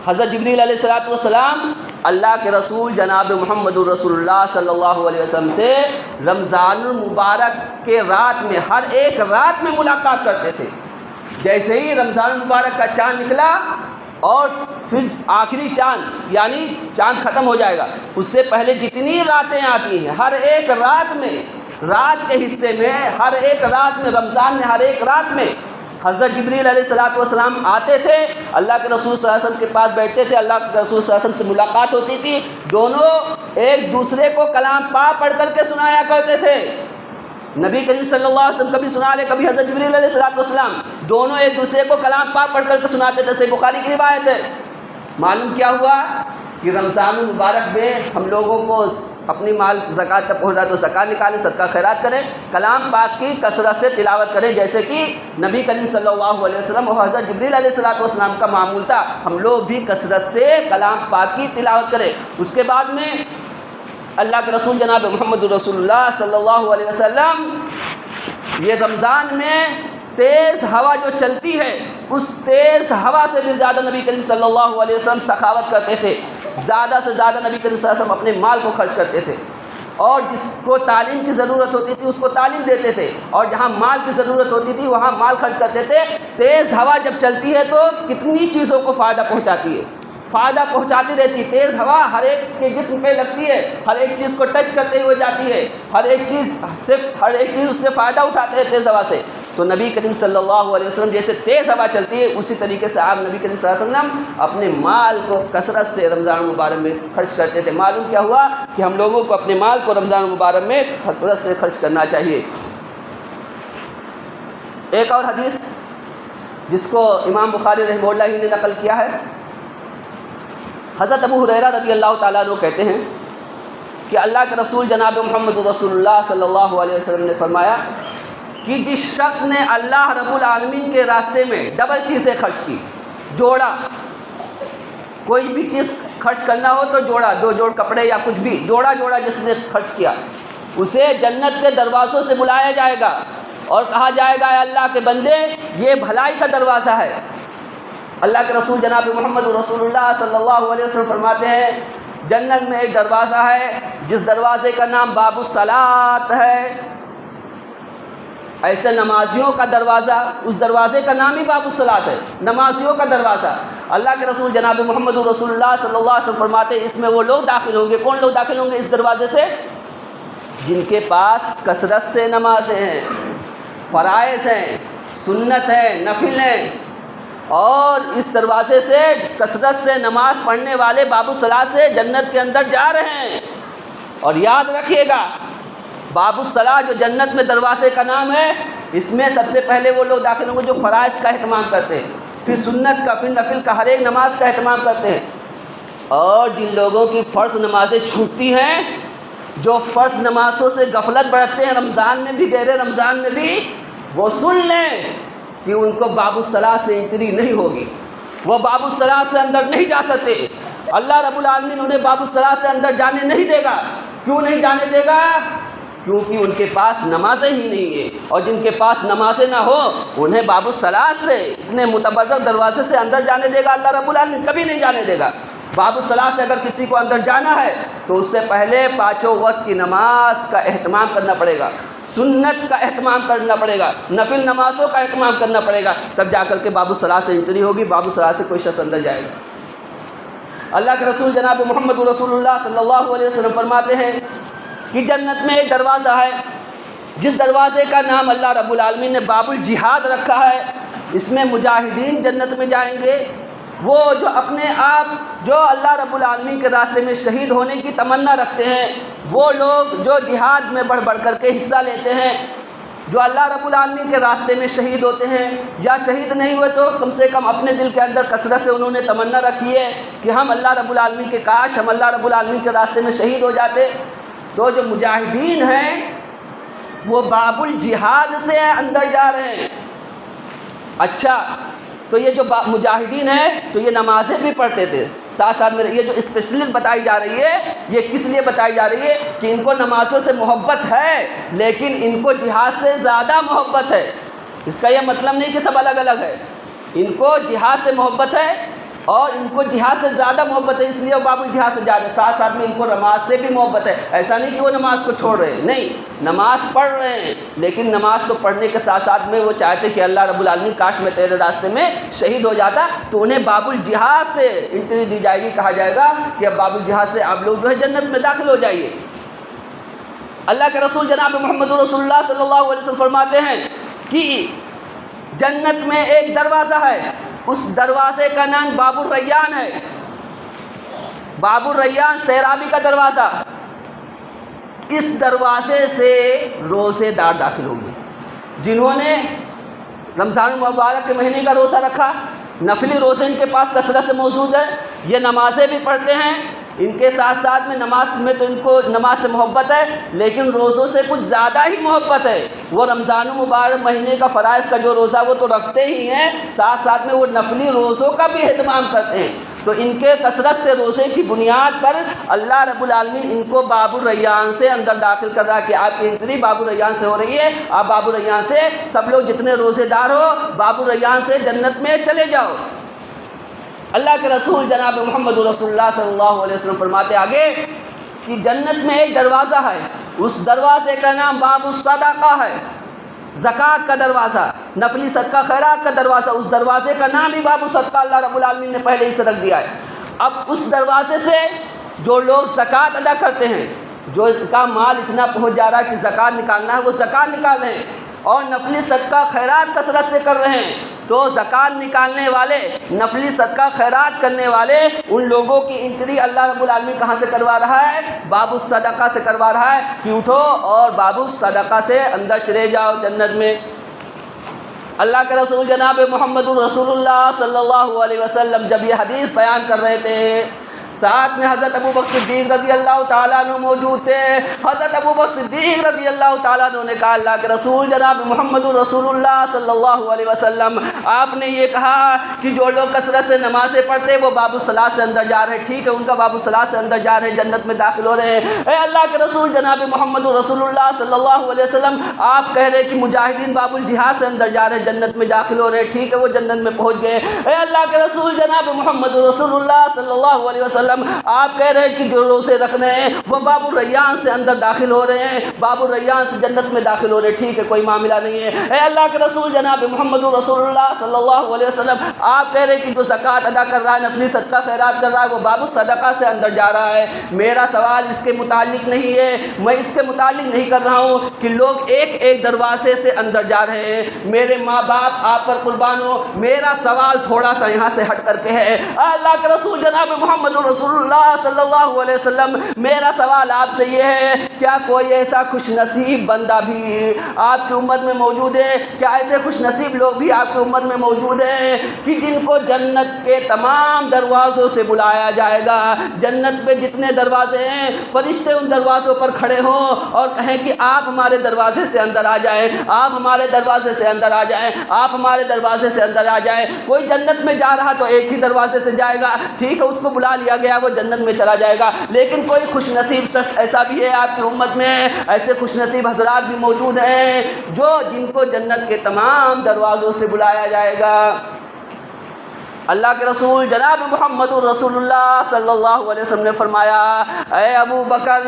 حضرت جبریل علیہ السلام اللہ کے رسول جناب محمد رسول اللہ صلی اللہ علیہ وسلم سے رمضان المبارک کے رات میں، ہر ایک رات میں ملاقات کرتے تھے۔ جیسے ہی رمضان المبارک کا چاند نکلا اور پھر آخری چاند یعنی چاند ختم ہو جائے گا، اس سے پہلے جتنی راتیں آتی ہیں، ہر ایک رات میں، رات کے حصے میں، ہر ایک رات میں، رمضان میں ہر ایک رات میں حضرت جبریل علیہ السلام آتے تھے، اللہ کے رسول صلی اللہ علیہ وسلم کے پاس بیٹھتے تھے، اللہ کے رسول صلی اللہ علیہ وسلم سے ملاقات ہوتی تھی، دونوں ایک دوسرے کو کلام پاک پڑھ کر کے سنایا کرتے تھے۔ نبی کریم صلی اللہ علیہ وسلم کبھی سنا لے، کبھی حضرت جبریل علیہ السلام، دونوں ایک دوسرے کو کلام پاک پڑھ کر کے سناتے تھے۔ صحیح بخاری کی روایت ہے۔ معلوم کیا ہوا کہ رمضان المبارک میں ہم لوگوں کو اپنی مال زکوٰۃ تک پہنچ رہا ہے تو زکوٰۃ نکالیں، صدقہ خیرات کریں، کلام پاک کی کثرت سے تلاوت کریں، جیسے کہ نبی کریم صلی اللہ علیہ وسلم اور حضرت جبریل علیہ السلام کا معمول تھا۔ ہم لوگ بھی کثرت سے کلام پاک کی تلاوت کریں۔ اس کے بعد میں اللہ کے رسول جناب محمد رسول اللہ صلی اللہ علیہ وسلم یہ رمضان میں تیز ہوا جو چلتی ہے، اس تیز ہوا سے بھی زیادہ نبی کریم صلی اللہ علیہ وسلم سخاوت کرتے تھے، زیادہ سے زیادہ نبی کریم صلی اللہ علیہ وسلم اپنے مال کو خرچ کرتے تھے، اور جس کو تعلیم کی ضرورت ہوتی تھی اس کو تعلیم دیتے تھے، اور جہاں مال کی ضرورت ہوتی تھی وہاں مال خرچ کرتے تھے۔ تیز ہوا جب چلتی ہے تو کتنی چیزوں کو فائدہ پہنچاتی ہے، فائدہ پہنچاتی رہتی ہے۔ تیز ہوا ہر ایک کے جسم پہ لگتی ہے، ہر ایک چیز کو ٹچ کرتے ہوئے جاتی ہے، ہر ایک چیز اس سے فائدہ اٹھاتے ہیں تیز ہوا سے۔ تو نبی کریم صلی اللہ علیہ وسلم جیسے تیز ہوا چلتی ہے اسی طریقے سے آپ نبی کریم صلی اللہ علیہ وسلم اپنے مال کو کثرت سے رمضان المبارک میں خرچ کرتے تھے۔ معلوم کیا ہوا کہ ہم لوگوں کو اپنے مال کو رمضان المبارک میں کثرت سے خرچ کرنا چاہیے۔ ایک اور حدیث جس کو امام بخاری رحمہ اللہ ہی نے نقل کیا ہے۔ حضرت ابو ہریرہ رضی اللہ تعالیٰ عنہ کہتے ہیں کہ اللہ کے رسول جناب محمد رسول اللہ صلی اللہ علیہ وسلم نے فرمایا کہ جس شخص نے اللہ رب العالمین کے راستے میں ڈبل چیزیں خرچ کی، جوڑا، کوئی بھی چیز خرچ کرنا ہو تو جوڑا، 2 جوڑ کپڑے یا کچھ بھی جوڑا جس نے خرچ کیا، اسے جنت کے دروازوں سے بلایا جائے گا اور کہا جائے گا اے اللہ کے بندے یہ بھلائی کا دروازہ ہے۔ اللہ کے رسول جناب محمد رسول اللہ صلی اللہ علیہ وسلم فرماتے ہیں جنت میں ایک دروازہ ہے جس دروازے کا نام باب الصلاۃ ہے۔ ایسے نمازیوں کا دروازہ، اس دروازے کا نام ہی باب الصلاۃ ہے، نمازیوں کا دروازہ۔ اللہ کے رسول جناب محمد رسول اللہ صلی اللہ علیہ وسلم فرماتے ہیں اس میں وہ لوگ داخل ہوں گے، کون لوگ داخل ہوں گے اس دروازے سے؟ جن کے پاس کثرت سے نمازیں ہیں، فرائض ہیں، سنت ہیں، نفل ہیں، اور اس دروازے سے کثرت سے نماز پڑھنے والے باب الصلاۃ سے جنت کے اندر جا رہے ہیں۔ اور یاد رکھیے گا باب الصلاۃ جو جنت میں دروازے کا نام ہے، اس میں سب سے پہلے وہ لوگ داخل ہوں گے جو فرائض کا اہتمام کرتے ہیں، پھر سنت کا، پھر نفل کا، ہر ایک نماز کا اہتمام کرتے ہیں۔ اور جن لوگوں کی فرض نمازیں چھوٹتی ہیں، جو فرض نمازوں سے غفلت برتتے ہیں رمضان میں بھی غیر رمضان میں بھی، وہ سن لیں کہ ان کو باب الصلاۃ سے انٹری نہیں ہوگی، وہ باب الصلاۃ سے اندر نہیں جا سکتے۔ اللہ رب العالمین انہیں باب الصلاۃ سے اندر جانے نہیں دے گا۔ کیوں نہیں جانے دے گا؟ کیونکہ ان کے پاس نمازیں ہی نہیں ہیں، اور جن کے پاس نمازیں نہ ہو انہیں باب الصلاۃ سے اتنے متبرک دروازے سے اندر جانے دے گا اللہ رب العالمین؟ کبھی نہیں جانے دے گا۔ باب الصلاۃ سے اگر کسی کو اندر جانا ہے تو اس سے پہلے 5 وقت کی نماز کا اہتمام کرنا پڑے گا، سنت کا اہتمام کرنا پڑے گا، نفل نمازوں کا اہتمام کرنا پڑے گا، تب جا کر کے باب الصلاۃ سے انٹری ہوگی، باب الصلاۃ سے کوئی شخص اندر جائے گا۔ اللہ کے رسول جناب محمد رسول اللہ صلی اللہ علیہ وسلم فرماتے ہیں کہ جنت میں ایک دروازہ ہے جس دروازے کا نام اللہ رب العالمین نے باب الجہاد رکھا ہے۔ اس میں مجاہدین جنت میں جائیں گے، وہ جو اپنے آپ جو اللہ رب العالمین کے راستے میں شہید ہونے کی تمنا رکھتے ہیں، وہ لوگ جو جہاد میں بڑھ بڑھ کر کے حصہ لیتے ہیں، جو اللہ رب العالمین کے راستے میں شہید ہوتے ہیں، یا شہید نہیں ہوئے تو کم سے کم اپنے دل کے اندر کثرت سے انہوں نے تمنا رکھی ہے کہ ہم اللہ رب العالمین کے کاش ہم اللہ رب العالمین کے راستے میں شہید ہو جاتے۔ تو جو مجاہدین ہیں وہ باب الجہاد سے اندر جا رہے ہیں۔ اچھا، تو یہ جو مجاہدین ہیں تو یہ نمازیں بھی پڑھتے تھے، ساتھ ساتھ میں یہ جو اسپیشلسٹ بتائی جا رہی ہے یہ کس لیے بتائی جا رہی ہے کہ ان کو نمازوں سے محبت ہے لیکن ان کو جہاد سے زیادہ محبت ہے۔ اس کا یہ مطلب نہیں کہ سب الگ الگ ہے، ان کو جہاد سے محبت ہے اور ان کو جہاد سے زیادہ محبت ہے، اس لیے وہ باب الجہاد سے جا رہے ہیں۔ ساتھ ساتھ میں ان کو نماز سے بھی محبت ہے، ایسا نہیں کہ وہ نماز کو چھوڑ رہے ہیں، نہیں، نماز پڑھ رہے ہیں لیکن نماز کو پڑھنے کے ساتھ ساتھ میں وہ چاہتے کہ اللہ رب العالمین کاش میں تیرے راستے میں شہید ہو جاتا، تو انہیں باب الجہاد سے انٹری دی جائے گی، کہا جائے گا کہ اب باب الجہاد سے آپ لوگ جو ہے جنت میں داخل ہو جائیے۔ اللہ کے رسول جناب محمد رسول اللہ صلی اللہ علیہ وسلم فرماتے ہیں کہ جنت میں ایک دروازہ ہے، اس دروازے کا نام باب الریان ہے۔ باب الریان سیرابی کا دروازہ، اس دروازے سے روزے دار داخل ہوں گے جنہوں نے رمضان المبارک کے مہینے کا روزہ رکھا، نفلی روزے ان کے پاس کثرت سے موجود ہے، یہ نمازیں بھی پڑھتے ہیں، ان کے ساتھ ساتھ میں نماز میں تو ان کو نماز سے محبت ہے لیکن روزوں سے کچھ زیادہ ہی محبت ہے۔ وہ رمضان المبارک مہینے کا فرائض کا جو روزہ وہ تو رکھتے ہی ہیں، ساتھ ساتھ میں وہ نفلی روزوں کا بھی اہتمام کرتے ہیں، تو ان کے کثرت سے روزے کی بنیاد پر اللہ رب العالمین ان کو باب الریان سے اندر داخل کر رہا ہے کہ آپ کی انٹری باب الریان سے ہو رہی ہے، آپ باب الریان سے سب لوگ جتنے روزے دار ہو باب الریان سے جنت میں چلے جاؤ۔ اللہ کے رسول جناب محمد رسول اللہ صلی اللہ علیہ وسلم فرماتے آگے کہ جنت میں ایک دروازہ ہے، اس دروازے کا نام باب الصدقہ ہے، زکوٰۃ کا دروازہ، نفلی صدقہ خیرات کا دروازہ، اس دروازے کا نام ہی باب الصدقہ اللہ رب العالمین نے پہلے ہی سے رکھ دیا ہے۔ اب اس دروازے سے جو لوگ زکوٰۃ ادا کرتے ہیں، جو کا مال اتنا پہنچ جا رہا ہے کہ زکوٰۃ نکالنا ہے وہ زکوٰۃ نکال رہے ہیں، اور نفلی صدقہ خیرات کثرت سے کر رہے ہیں، تو زکوٰۃ نکالنے والے، نفلی صدقہ خیرات کرنے والے ان لوگوں کی انٹری اللہ رب العالمین کہاں سے کروا رہا ہے؟ باب الصدقہ سے کروا رہا ہے کہ اٹھو اور باب الصدقہ سے اندر چلے جاؤ جنت میں۔ اللہ کے رسول جناب محمد رسول اللہ صلی اللہ علیہ وسلم جب یہ حدیث بیان کر رہے تھے، ساتھ میں حضرت ابوبکر صدیق رضی اللہ تعالیٰ عنہ موجود تھے۔ حضرت ابوبکر صدیق رضی اللہ تعالیٰ عنہ نے کہا اللہ کے رسول جناب محمد رسول اللہ صلی اللہ علیہ وسلم، آپ نے یہ کہا کہ جو لوگ کثرت سے نمازیں پڑھتے ہیں وہ باب الصلاۃ سے اندر جا رہے ہیں، ٹھیک ہے ان کا باب الصلاۃ سے اندر جا رہے ہیں، جنت میں داخل ہو رہے ہیں۔ اے اللہ کے رسول جناب محمد رسول اللہ صلی اللہ علیہ وسلم، آپ کہہ رہے کہ مجاہدین باب الجہاد سے اندر جا رہے ہیں، جنت میں داخل ہو رہے ہیں، ٹھیک ہے وہ جنت میں پہنچ گئے۔ اے اللہ کے رسول جناب محمد رسول اللہ صلی اللہ علیہ وسلم، آپ کہہ رہے ہیں کہ جو روزے رکھنے ہیں وہ باب الریان سے اندر داخل ہو رہے ہیں، باب الریان سے جنت میں داخل ہو رہے ہیں، ٹھیک ہے کوئی معاملہ نہیں ہے۔ اے اللہ کے رسول جناب محمد رسول اللہ صلی اللہ علیہ وسلم، آپ کہہ رہے ہیں کہ جو زکوٰۃ ادا کر رہا ہے، نفلی صدقہ خیرات کر رہا ہے، وہ باب الصدقہ سے اندر جا رہا ہے۔ میرا سوال اس کے متعلق نہیں ہے، میں اس کے متعلق نہیں کر رہا ہوں کہ لوگ ایک ایک دروازے سے اندر جا رہے ہیں۔ میرے ماں باپ آپ پر قربان ہو، میرا سوال تھوڑا سا یہاں سے ہٹ کر کے ہے۔ اے اللہ کے رسول جناب محمد رسول اللہ صلی اللہ علیہ وسلم، میرا سوال آپ سے یہ ہے، کیا کوئی ایسا خوش نصیب بندہ بھی آپ کی امت میں موجود ہے؟ کیا ایسے خوش نصیب لوگ بھی آپ کی امت میں موجود ہیں کہ جن کو جنت کے تمام دروازوں سے بلایا جائے گا؟ جنت پہ جتنے دروازے ہیں، فرشتے ان دروازوں پر کھڑے ہوں اور کہیں کہ آپ ہمارے دروازے سے اندر آ جائیں، آپ ہمارے دروازے سے اندر آ جائیں، آپ ہمارے دروازے سے اندر آ جائیں۔ کوئی جنت میں جا رہا تو ایک ہی دروازے سے جائے گا، ٹھیک ہے اس کو بلا لیا گیا، وہ جنت میں چلا جائے گا۔ لیکن کوئی خوش نصیب شخص ایسا بھی ہے آپ کی امت میں، ایسے خوش نصیب حضرات بھی موجود ہیں جن کو جنت کے تمام دروازوں سے بلایا جائے گا۔ اللہ کے رسول جناب محمد رسول اللہ صلی اللہ علیہ وسلم نے فرمایا، اے ابو بکر،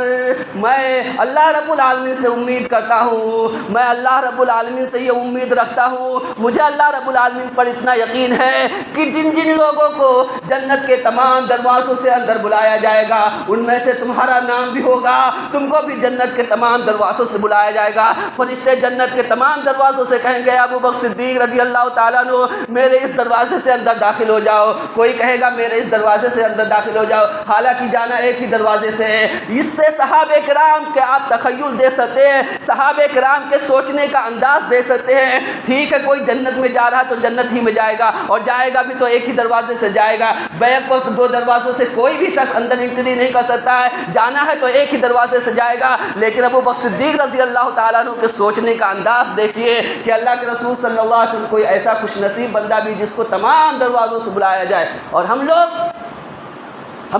میں اللہ رب العالمین سے امید کرتا ہوں، میں اللہ رب العالمین سے یہ امید رکھتا ہوں، مجھے اللہ رب العالمین پر اتنا یقین ہے کہ جن جن لوگوں کو جنت کے تمام دروازوں سے اندر بلایا جائے گا، ان میں سے تمہارا نام بھی ہوگا، تم کو بھی جنت کے تمام دروازوں سے بلایا جائے گا۔ فرشتے جنت کے تمام دروازوں سے کہیں گے ابو بکر صدیق رضی اللہ تعالیٰ عنہ میرے اس دروازے سے اندر داخل ہو جاؤ، کوئی کہے گا میرے اس دروازے سے اندر داخل ہو جاؤ، حالانکہ جانا ایک ہی دروازے سے ہے۔ اس سے صحابہ کرام کے آپ تخیل دیکھ سکتے ہیں، صحابہ کرام کے سوچنے کا انداز دیکھ سکتے ہیں۔ ٹھیک ہے کوئی جنت میں جا رہا تو جنت ہی میں جائے گا، اور جائے گا بھی تو ایک ہی دروازے سے جائے گا، بیک وقت دو دروازوں سے کوئی بھی شخص اندر انٹری نہیں کر سکتا ہے، جانا ہے تو ایک ہی دروازے سے جائے گا۔ لیکن ابو بکر صدیق رضی اللہ تعالیٰ عنہ کے سوچنے کا انداز دیکھیے کہ اللہ کے رسول صلی اللہ علیہ وسلم کوئی ایسا خوش نصیب بندہ بھی جس کو تمام دروازوں سے بلایا جائے، اور ہم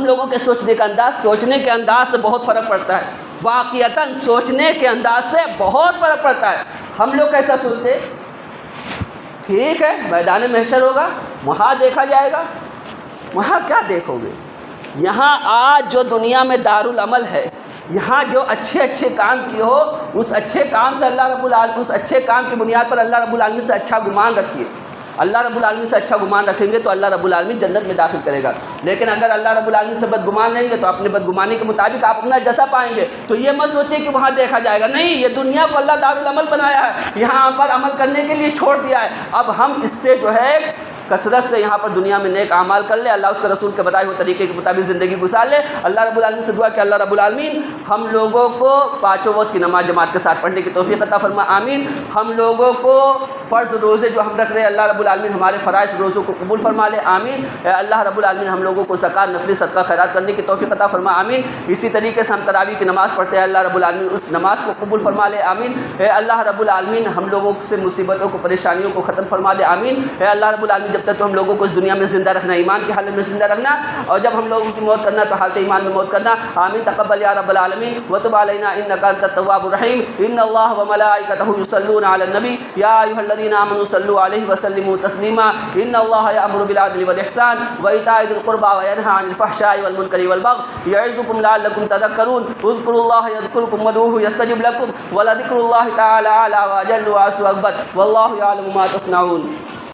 لوگوں کے سوچنے کا انداز، سوچنے کے انداز سے بہت فرق پڑتا ہے، واقعتاً سوچنے کے انداز سے بہت فرق پڑتا ہے۔ ہم لوگ کیسا سوچتے؟ ٹھیک ہے میدان محشر ہوگا، وہاں دیکھا جائے گا، وہاں کیا دیکھو گے؟ یہاں آج جو دنیا میں دارالعمل ہے، یہاں جو اچھے اچھے کام کیے ہو، اس اچھے کام سے اللہ رب العالمین، اس اچھے کام کی بنیاد پر اللہ رب العالمین سے اچھا گمان رکھیے۔ اللہ رب العالمین سے اچھا گمان رکھیں گے تو اللہ رب العالمین جنت میں داخل کرے گا۔ لیکن اگر اللہ رب العالمین سے بدگمان رہیں گے تو اپنے بدگمانی کے مطابق آپ اپنا جزا پائیں گے۔ تو یہ مت سوچیں کہ وہاں دیکھا جائے گا، نہیں، یہ دنیا کو اللہ دارالعمل بنایا ہے، یہاں پر عمل کرنے کے لیے چھوڑ دیا ہے۔ اب ہم اس سے جو ہے کثرت سے یہاں پر دنیا میں نیک اعمال کر لے، اللہ اس کے رسول کے بتائے ہوئے طریقے کے مطابق زندگی گزار لے۔ اللہ رب العالمین سے دعا کہ اللہ رب العالمین ہم لوگوں کو پانچوں وقت کی نماز جماعت کے ساتھ پڑھنے کی توفیق عطا فرما، آمین۔ ہم لوگوں کو فرض روزے جو ہم رکھ رہے ہیں، اللہ رب العالمین ہمارے فرائض روزوں کو قبول فرما لے، آمین۔ اے اللہ رب العالمین ہم لوگوں کو زکوٰۃ، نفلی صدقہ خیرات کرنے کی توفیق عطا فرما، آمین۔ اسی طریقے سے ہم تراویح کی نماز پڑھتے ہیں، اللہ رب العالمین اس نماز کو قبول فرما لے، آمین۔ اے اللہ رب العالمین ہم لوگوں سے مصیبتوں کو، پریشانیوں کو ختم فرما دے، آمین۔ اے اللہ رب العالمین جب تک تو ہم لوگوں کو دنیا میں زندہ رکھنا، ایمان کی حالت میں زندہ رکھنا، اور جب ہم لوگوں کی موت کرنا تو حالت ایمان میں موت کرنا، آمین۔ تقبل یا رب العالمین وتب علینا انک انت التواب الرحیم۔ ان اللہ وملائکتہ یصلون علی النبی یا ایھا الذین آمنوا صلوا علیہ وسلموا تسلیما۔ ان اللہ یأمر بالعدل والإحسان وإیتاء ذی القربى وینہی عن الفحشاء والمنکر والبغی یعظکم لعلکم تذکرون۔ اذکروا اللہ یذکرکم وادعوہ یستجب لکم ولذکر اللہ تعالی اعلی واجل واسع اکبر واللہ یعلم ما تصنعون۔